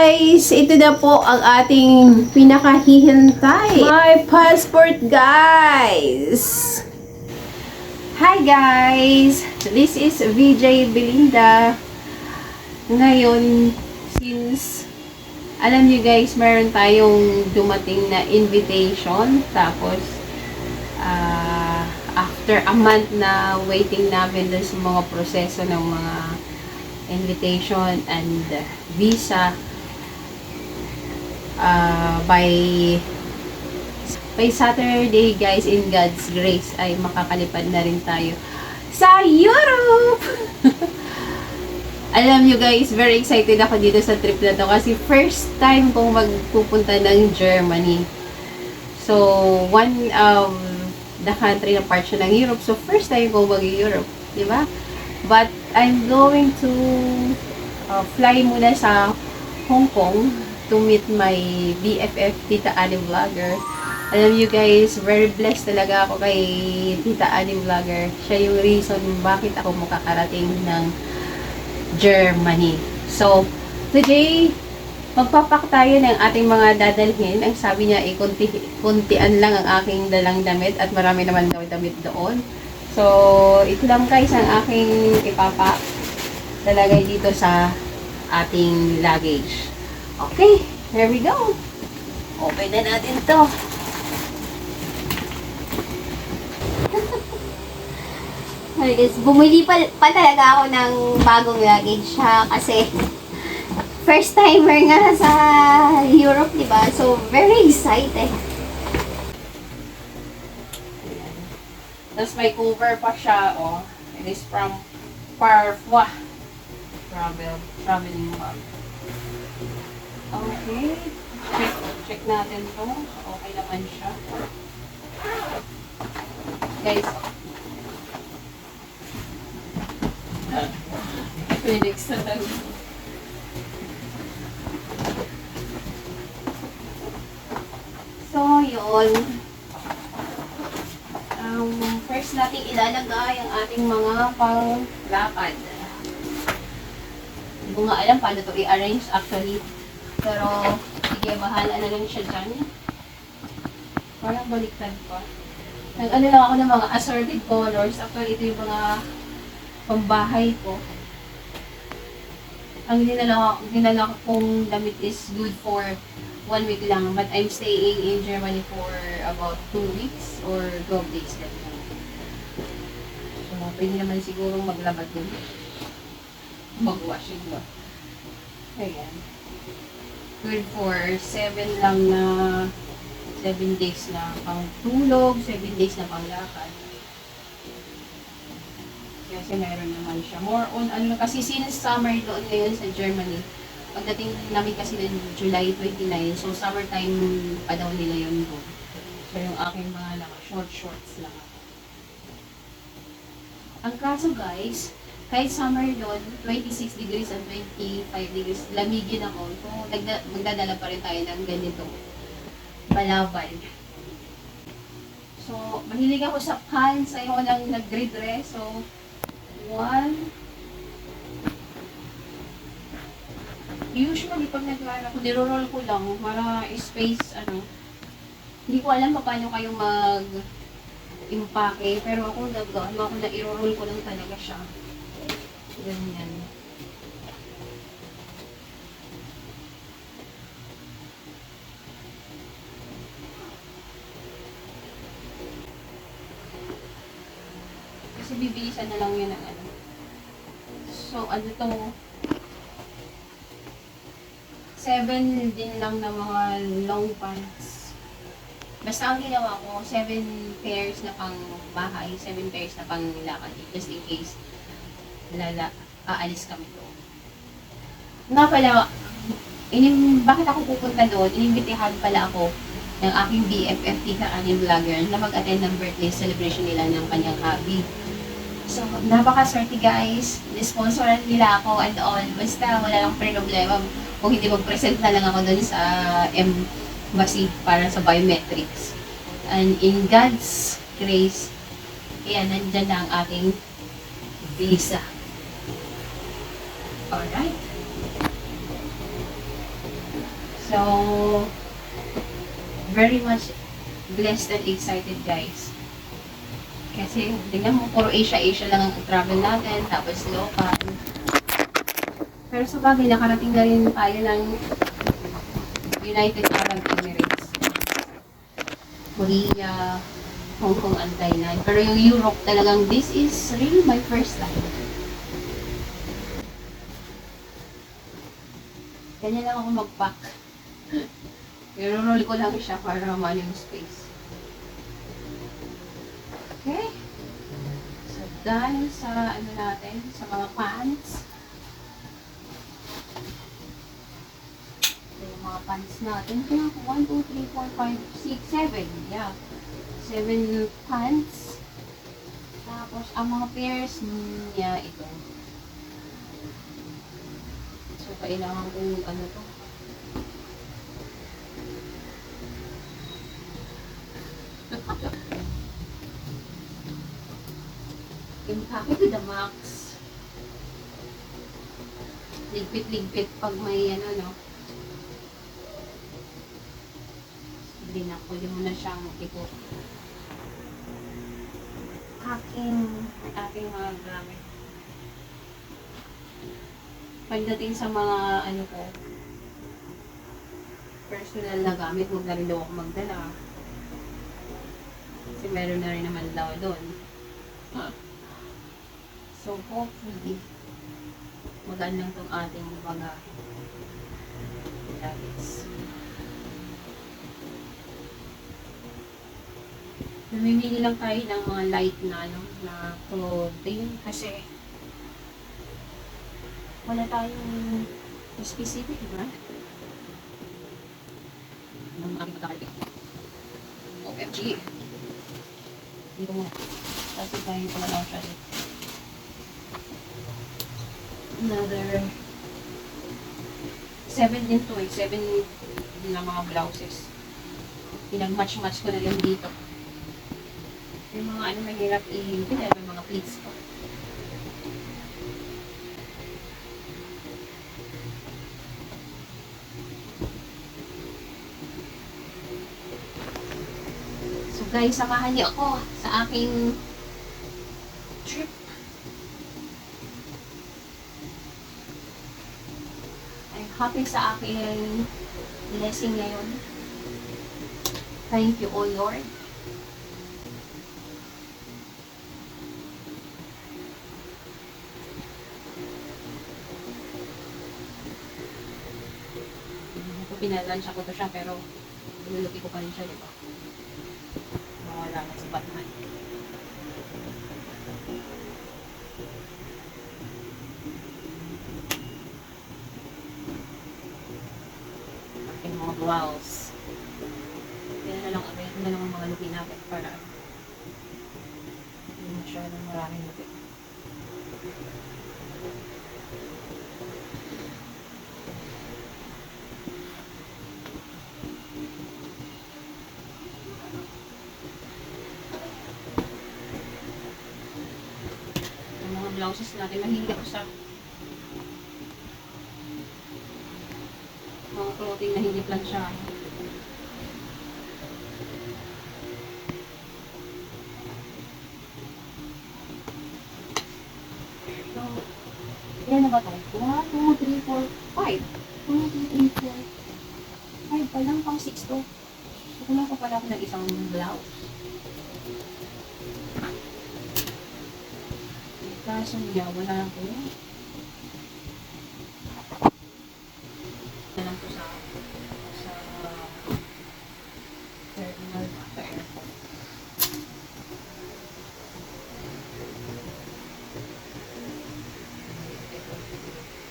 guys! Ito na po ang ating pinakahihintay. My passport, guys! Hi guys! This is VJ Belinda. Ngayon, since alam niyo guys, meron tayong dumating na invitation. Tapos, after a month na waiting namin dun sa mga proseso ng mga invitation and visa, by Saturday guys, in God's grace, ay makakalipad na rin tayo sa Europe. Alam nyo guys, very excited ako dito sa trip na to kasi first time kong magpupunta ng Germany. So one of the country na part siya ng Europe, so first time kong mag-Europe, di ba? But I'm going to fly muna sa Hong Kong to meet my BFF, Tita Annie Vlogger. Alam you guys, very blessed talaga ako kay Tita Annie Vlogger. Siya yung reason bakit ako makakarating ng Germany. So, today, magpapak tayo ng ating mga dadalhin. Ang sabi niya, kuntian lang ang aking dalang damit at marami naman daw damit doon. So, ito lang guys ang aking ipapak talagay dito sa ating luggage. Okay, here we go. Open na natin to. Sorry guys, bumili pa talaga ako ng bagong luggage ha, kasi first timer nga sa Europe, diba? So, very excited. Tapos may cover pa siya, oh. It is from Parfois Traveling Bag. Okay. Check natin to. Okay naman siya. Guys, Phoenix na lang. So, yun. First nating ilalagay ang ating mga panglakad. Hindi ko nga alam paano ito i-arrange actually. Pero, sige, bahala na lang siya dyan. Parang baliktad pa. Nag-ano lang ako ng mga assorted colors. Actually, ito yung mga pambahay ko. Ang dinala kong damit is good for 1 week lang. But I'm staying in Germany for about 2 weeks or 12 days lang. So, pwede naman siguro maglabad dun. Mag-washing ba. Ayan. Good for 7 lang na 7 days na pang tulog, 7 days na pang lakad. Kasi meron naman siya. More on, kasi since summer doon ngayon sa Germany, pagdating namin kasi ng July 29, so summertime pa daw nila yun doon. So yung aking mga shorts lang ako. Ang kaso guys, kahit summer doon, 26 degrees and 25 degrees, lamigin ako. So magdadala pa rin tayo ng ganito. Balabal. So, mahilig ako sa pants. Ayoko nang nag-redress. So, 1. Usually, pag nag-aaral ako, niro-roll ko lang para space, hindi ko alam paano kayo mag-impake. Pero ako, na i-roll ko lang talaga siya. Ganyan. Kasi bibilisan na lang yun ng So, to? 7 din lang na mga long pants. Basta ang ginawa ko, 7 pairs na pang bahay, 7 pairs na pang lakad. Just in case aalis kami doon. Nga pala, bakit ako pupunta doon? Inimbitihan pala ako ng aking BFF, Tita Annie Vlogger, na mag-attend ng birthday celebration nila ng kanyang hubby. So, napaka-swerte guys. Nisponsoran nila ako and all. Basta wala lang problema. Kung hindi mag-present na lang ako doon sa embassy para sa biometrics. And in God's grace, ayan, nandyan na ang ating visa. Alright. So, very much blessed and excited, guys. Kasi, tingnan mo, puro Asia lang ang travel natin, tapos local. Pero sa bagay, nakarating na rin tayo ng United Arab Emirates, Korea, Hong Kong, and Thailand. Pero yung Europe talagang, this is really my first time. Ganyan lang ako mag-pack. I-roll ko lang siya para maano yung space. Okay. So, dahil sa ano natin, sa mga pants. So, yung mga pants natin. Kaya 1, 2, 3, 4, 5, 6, 7. Yeah. 7 pants. Tapos, ang mga pairs niya ito. So, kailangan kong ano to. Impake to the max. Ligpit-ligpit pag may ano, no. Hindi na, pwede mo na siyang ikot. Aking mga gamit. Pagdating sa mga ano ko, personal na gamit, huwag na rin daw ako magdala. Kasi meron na rin naman daw doon. So, hopefully, magaan lang itong ating mga luggage. Namimili lang tayo ng mga light na, ano, na clothing kasi wala tayong specific, diba? Ng aking pagkakalipin. OMG! Dito muna. Kasi tayo pala lang siya dito. Another 7 din to eh. 7 na mga blouses. Pinag-match-match ko na lang dito. Yung mga ano mahirap i-hintay, yung mga pleats ko. So guys, samahan niyo ako sa aking trip. I'm happy sa aking blessing ngayon. Thank you, O Lord. Pinalansya ko to siya, pero nilulupi ko pa rin siya, di ba? Mawala na sa Batman. Aking mga blouse. Yan na lang, ito na lang ang mga lupi natin para hindi masyadong maraming lupi. Blouses natin, mahilig ako sa mga clothing na hindi plansya. So, ilan na ba ito? 1, 2, 3, 4, 5. 1, 2, 3, 4, 5 pa lang, pang 6 to. So, kumuha pa pala ako ng isang blouse. Kaso niya, wala ko. Wala lang ko sa terminal sa airport.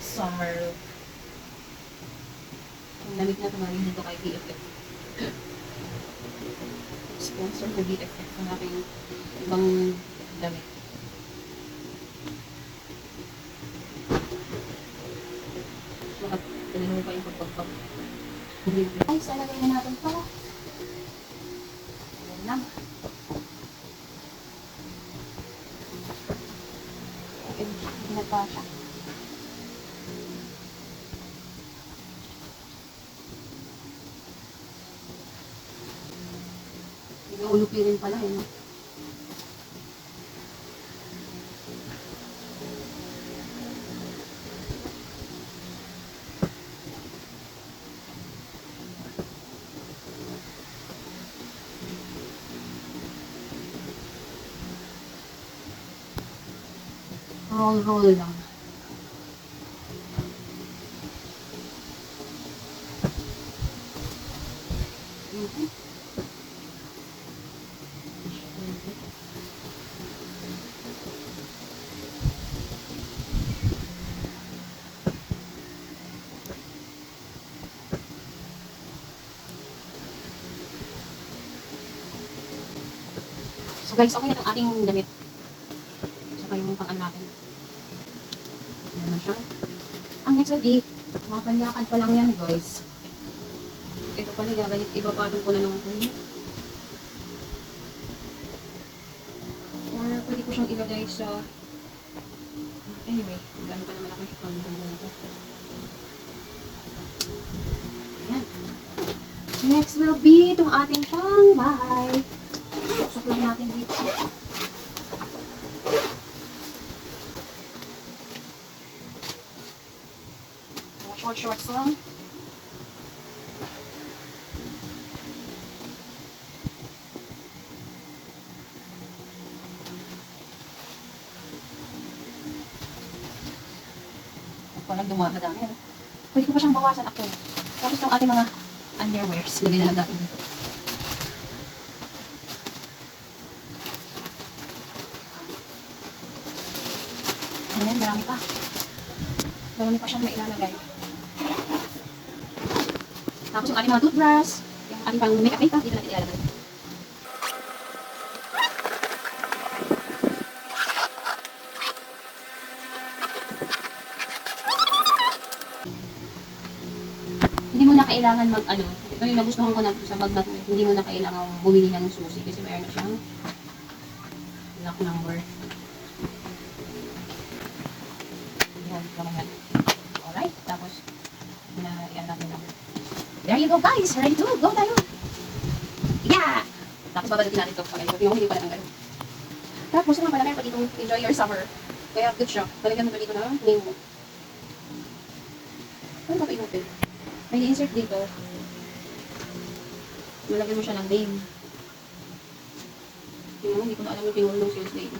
Summer. Ang lamig na tumarin dito kay BFF. Sponsor na BFF ang aking ibang damit. Tinanong pa yung pagpagpag. Ay, salagay na natin ito. Ayan lang. Hindi na pa siya. Ulupi rin pala eh. No? Roll lang. Mhm. So guys, okay na itong ating damit. Saka yung pang-ano natin. Ano naman siya. Ang next will be, mga panyakan pa lang yan guys. Ito pala, gagalit. Iba pa ko na naman ito. Or pwede ko siyang ilagay sa... Anyway, gano'n pa naman ako yung pang-gano'n ito. Ayan. Next will be itong ating pang-bahay. Susok lang natin dito. Shorts lang. Parang dumadami. Pwede ko pa siyang bawasan ako. Tapos yung ating mga underwears, lagay na lang natin dito. Ayan, marami pa. Marami pa siyang mailalagay. Tapos yung ating mga toothbrush, yung ating pang makeup, dito natin ilalagay. Hindi mo na kailangan mag-ano. Ito yung nagustuhan ko na sa bag na to. Hindi mo na kailangan bumili ng susi kasi mayroon na siyang lock number. Yan, yan. Alright, tapos yan natin number. There you go guys! Ready to go tayo! Yeah! Tapos babalikin natin ito pag yung hindi pa natanggal. Tapos naman pala meron pa dito enjoy your summer. Kaya good siya. Talagyan mo pa dito na name mo. Ano ba pa inutin? May insert dito. Malagyan mo siya ng name. Hindi ko na alam yung pinulong sales name.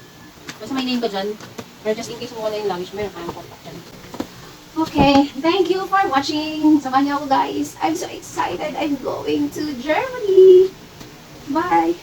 Basta may name ka dyan. Pero just in case mo wala yung luggage, meron ka ng contact dyan. Okay, thank you for watching. Samahan niyo ako guys. I'm so excited. I'm going to Germany. Bye!